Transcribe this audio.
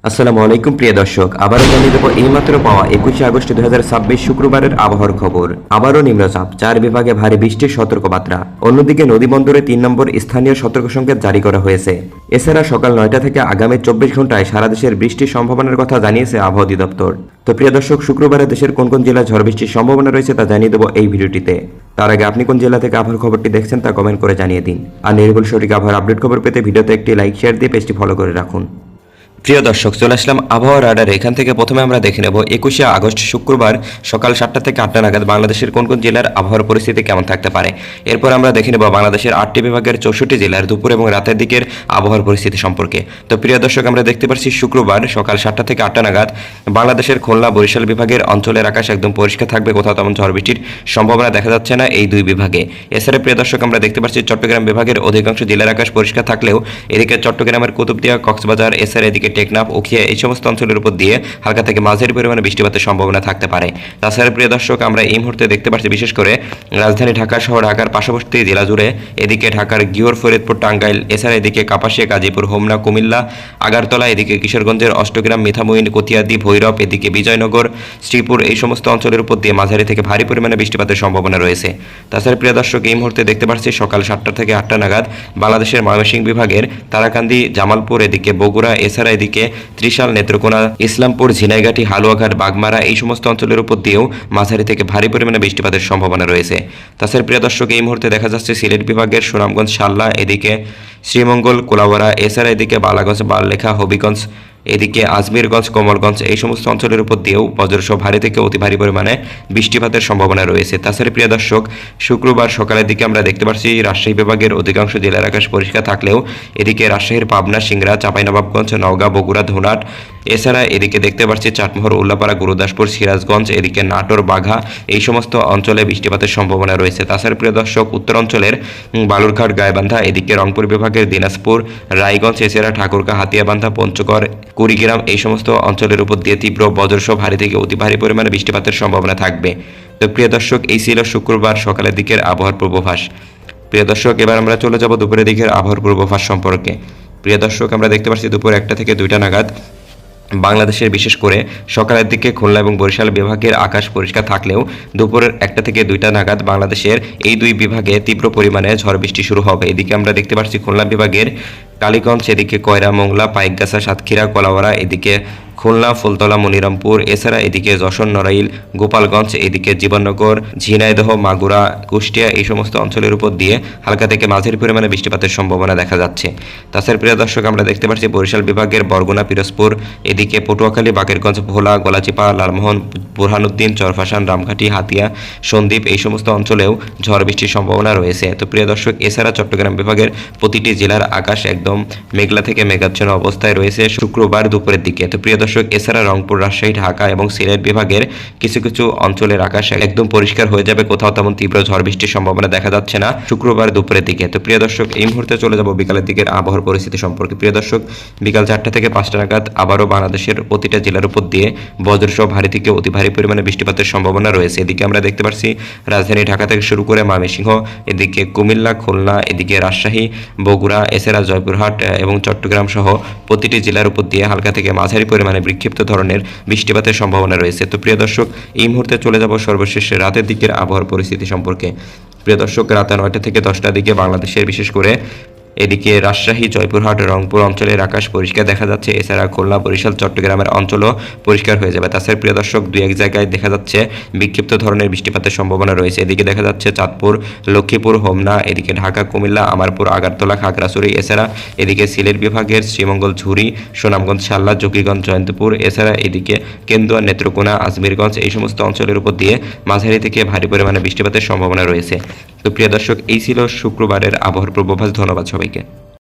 আসসালামু আলাইকুম প্রিয় দর্শক, আবারও জানিয়ে দেবো এইমাত্র পাওয়া 21শে আগস্ট 2026 শুক্রবারের আবহাওয়ার খবর। আবারও নিম্নচাপ, 4 বিভাগে ভারী বৃষ্টির সতর্কবার্তা। অন্যদিকে নদীবন্দরে 3 নম্বর স্থানীয় সতর্ক সংকেত জারি করা হয়েছে। এছাড়া সকাল 9টা থেকে আগামী 24 ঘন্টায় সারা দেশের বৃষ্টির সম্ভাবনার কথা জানিয়েছে আবহাওয়া অধিদপ্তর। তো প্রিয় দর্শক, শুক্রবারে দেশের কোন কোন জেলায় ঝড় বৃষ্টির সম্ভাবনা রয়েছে তা জানিয়ে দেবো এই ভিডিওটিতে। তার আগে আপনি কোন জেলা থেকে আবহাওয়ার খবরটি দেখছেন তা কমেন্ট করে জানিয়ে দিন। আর নির্ভুল সঠিক আবহাওয়ার আপডেট খবর পেতে ভিডিওতে একটি লাইক শেয়ার দিয়ে পেজটি ফলো করে রাখুন। প্রিয় দর্শক, চলে আসলাম আবহাওয়া রাডারে। এখান থেকে প্রথমে আমরা দেখে নেব 21শে আগস্ট শুক্রবার সকাল 7টা থেকে 8টা নাগাদ বাংলাদেশের কোন কোন জেলার আবহাওয়ার পরিস্থিতি কেমন থাকতে পারে। এরপর আমরা দেখে নেব বাংলাদেশের 8টি বিভাগের 64 জেলার দুপুর এবং রাতের দিকের আবহাওয়ার পরিস্থিতি সম্পর্কে। তো প্রিয় দর্শক, আমরা দেখতে পাচ্ছি শুক্রবার সকাল 7টা থেকে 8টা নাগাদ বাংলাদেশের খুলনা বরিশাল বিভাগের অঞ্চলের আকাশ একদম পরিষ্কার থাকবে, কোথাও তেমন ঝড় বৃষ্টির সম্ভাবনা দেখা যাচ্ছে না এই দুই বিভাগে। এছাড়া প্রিয় দর্শক, আমরা দেখতে পাচ্ছি চট্টগ্রাম বিভাগের অধিকাংশ জেলার আকাশ পরিষ্কার থাকলেও এদিকে চট্টগ্রামের কুতুবদিয়া, কক্সবাজার, এছাড়া এদিকে টেকনাফ, উখিয়া এই সমস্ত অঞ্চলের উপর দিয়ে হালকা থেকে মাঝারি পরিমাণে বৃষ্টিপাতের সম্ভাবনা থাকতে পারে। তাছাড়া প্রিয় দর্শক, আমরা এই মুহূর্তে দেখতে পাচ্ছি বিশেষ করে রাজধানী ঢাকা সহ ঢাকার পার্শ্ববর্তী জেলা জুড়ে এদিকে ঢাকার গিওর, ফরিদপুর, টাঙ্গাইল, এছাড়া এদিকে কাপাসিয়া, গাজীপুর, হোমনা, কুমিল্লা, আগারতলা, এদিকে কিশোরগঞ্জের অষ্টগ্রাম, মিঠামইন, কতিয়াদি, ভৈরব, এদিকে বিজয়নগর, শ্রীপুর এই সমস্ত অঞ্চলের উপর দিয়ে মাঝারি থেকে ভারী পরিমাণে বৃষ্টিপাতের সম্ভাবনা রয়েছে। তাছাড়া প্রিয় দর্শক, এই মুহূর্তে দেখতে পাচ্ছি সকাল 7টা থেকে 8টা নাগাদ বাংলাদেশের ময়মনসিংহ বিভাগের তারাকান্দি, জামালপুর, এদিকে বগুড়া, এছাড়া এদিকে ত্রিশাল, নেত্রকোনা, ইসলামপুর, ঝিনাইগাটি, হালুয়াঘাট, বাগমারা এই সমস্ত অঞ্চলের উপর দিয়েও মাঝারি থেকে ভারী পরিমাণে বৃষ্টিপাতের সম্ভাবনা রয়েছে। তাছাড়া প্রিয় দর্শক, এই মুহূর্তে দেখা যাচ্ছে সিলেট বিভাগের সুনামগঞ্জ, শাল্লা, এদিকে শ্রীমঙ্গল, কোলাউড়া, এছাড়া এদিকে বালাগঞ্জ, বারলেখা, হবিগঞ্জ, এদিকে আজমিরগঞ্জ, কমলগঞ্জ এই সমস্ত অঞ্চলের উপর দিয়েও বজ্রসহ ভারী থেকে অতি ভারী পরিমাণে বৃষ্টিপাতের সম্ভাবনা রয়েছে। তাছাড়া প্রিয় দর্শক, শুক্রবার সকালের দিকে আমরা দেখতে পাচ্ছি রাজশাহী বিভাগের অধিকাংশ জেলার আকাশ পরিষ্কার থাকলেও এদিকে রাজশাহীর পাবনা, সিংড়া, চাঁপাইনবাবগঞ্জ, নওগাঁ, বগুড়া, ধুনাট, এছাড়া এদিকে দেখতে পাচ্ছি চাটমোহর, উল্লাপাড়া, গুরুদাসপুর, সিরাজগঞ্জ, এদিকে নাটোর, বাঘা এই সমস্ত অঞ্চলে বৃষ্টিপাতের সম্ভাবনা রয়েছে। তাছাড়া প্রিয় দর্শক, উত্তর অঞ্চলের বালুরঘাট, গাইবান্ধা, এদিকে রংপুর বিভাগের দিনাজপুর, রায়গঞ্জ, এছাড়া ঠাকুরগাঁ, হাতিয়াবান্ধা, পঞ্চগড়, কুড়িগ্রাম এই সমস্ত অঞ্চলের উপর দিয়ে তীব্র বজ্রসহ ভারী থেকে অতি ভারী পরিমাণে বৃষ্টিপাতের সম্ভাবনা থাকবে। তো প্রিয় দর্শক, এই ছিল শুক্রবার সকালের দিকের আবহাওয়ার পূর্বাভাস। প্রিয় দর্শক, এবার আমরা চলে যাব দুপুরের দিকের আবহাওয়ার পূর্বাভাস সম্পর্কে। প্রিয় দর্শক, আমরা দেখতে পাচ্ছি দুপুর 1টা থেকে 2টা নাগাদ বাংলাদেশের বিশেষ করে সকালের দিকে খুলনা এবং বরিশাল বিভাগের আকাশ পরিষ্কার থাকলেও দুপুরের 1টা থেকে 2টা নাগাদ বাংলাদেশের এই দুই বিভাগে তীব্র পরিমাণে ঝড় বৃষ্টি শুরু হবে। এদিকে আমরা দেখতে পাচ্ছি খুলনা বিভাগের কালীগঞ্জ, এদিকে কয়রা, মোংলা, পাইকগাছা, সাতক্ষীরা, কলাওয়াড়া, এদিকে খুলনা, ফুলতলা, মনিরামপুর, এছাড়া এদিকে যশোর, নড়াইল, গোপালগঞ্জ, এদিকে জীবননগর, ঝিনাইদহ, মাগুরা, কুষ্টিয়া এই সমস্ত অঞ্চলের উপর দিয়ে হালকা থেকে মাঝারি পরিমাণে বৃষ্টিপাতের সম্ভাবনা দেখা যাচ্ছে। তাছাড়া প্রিয় দর্শক, আমরা দেখতে পাচ্ছি বরিশাল বিভাগের বরগুনা, পিরোজপুর, এদিকে পটুয়াখালী, বাকেরগঞ্জ, ভোলা, গলাচিপা, লালমোহন, বুরহানুদ্দিন, চরফাশান, রামঘাটি, হাতিয়া, সন্দ্বীপ এই সমস্ত অঞ্চলেও ঝড় বৃষ্টির সম্ভাবনা রয়েছে। তো প্রিয় দর্শক, এছাড়া চট্টগ্রাম বিভাগের প্রতিটি জেলার আকাশ একদম মেঘলা থেকে মেঘাচ্ছন্ন অবস্থায় রয়েছে শুক্রবার দুপুরের দিকে। তো প্রিয় দর্শক, এছাড়া রংপুর, রাজশাহী, ঢাকা এবং সিলেট বিভাগের কিছু কিছু অঞ্চলের আকাশ একদম পরিষ্কার হয়ে যাবে, কোথাও তেমন তীব্র ঝড় বৃষ্টির সম্ভাবনা দেখা যাচ্ছে না শুক্রবার দুপুরের দিকে। তো প্রিয় দর্শক, এই মুহূর্তে চলে যাব বিকালের দিকের আবহাওয়ার পরিস্থিতি সম্পর্কে। প্রিয় দর্শক, বিকাল 4টা থেকে 5টা নাগাদ আবারও বাংলাদেশের প্রতিটা জেলার উপর দিয়ে বজ্রসহ ভারী থেকে অতি ভারী পরিমাণে বৃষ্টিপাতের সম্ভাবনা রয়েছে। এদিকে আমরা দেখতে পাচ্ছি রাজধানী ঢাকা থেকে শুরু করে ময়মনসিংহ, এদিকে কুমিল্লা, খুলনা, এদিকে রাজশাহী, বগুড়া, এছাড়া জয়পুরহাট এবং চট্টগ্রাম সহ প্রতিটি জেলার উপর দিয়ে হালকা থেকে মাঝারি পরিমাণে বিক্ষিপ্ত ধরনের বৃষ্টিপাতের সম্ভাবনা রয়েছে। তো প্রিয় দর্শক, এই মুহূর্তে চলে যাব সর্বশেষ রাতের দিকের আবহাওয়ার পরিস্থিতি সম্পর্কে। প্রিয় দর্শক, রাত 9টা থেকে 10টার দিকে বাংলাদেশের বিশেষ করে এদিকে রাজশাহী, জয়পুরহাট, রংপুর অঞ্চলের আকাশ পরিষ্কার দেখা যাচ্ছে। এছাড়া খুলনা, বরিশাল, চট্টগ্রামের অঞ্চলও পরিষ্কার হয়ে যাবে। তাছাড়া প্রিয় দর্শক, 2-1 জায়গায় দেখা যাচ্ছে বিক্ষিপ্ত ধরনের বৃষ্টিপাতের সম্ভাবনা রয়েছে। এদিকে দেখা যাচ্ছে চাঁদপুর, লক্ষ্মীপুর, হোমনা, এদিকে ঢাকা, কুমিল্লা, আমারপুর, আগারতলা, খাগড়াছড়ি, এছাড়া এদিকে সিলেট বিভাগের শ্রীমঙ্গল, ঝুরি, সুনামগঞ্জ, শাল্লা, জকিগঞ্জ, জয়ন্তপুর, এছাড়া এদিকে কেন্দুয়া, নেত্রকোনা, আজমিরগঞ্জ এই সমস্ত অঞ্চলের উপর দিয়ে মাঝারি থেকে ভারী পরিমাণে বৃষ্টিপাতের সম্ভাবনা রয়েছে। তো প্রিয় দর্শক, এই ছিল শুক্রবারের আবহাওয়ার পূর্বাভাস। ধন্যবাদ সবাইকে।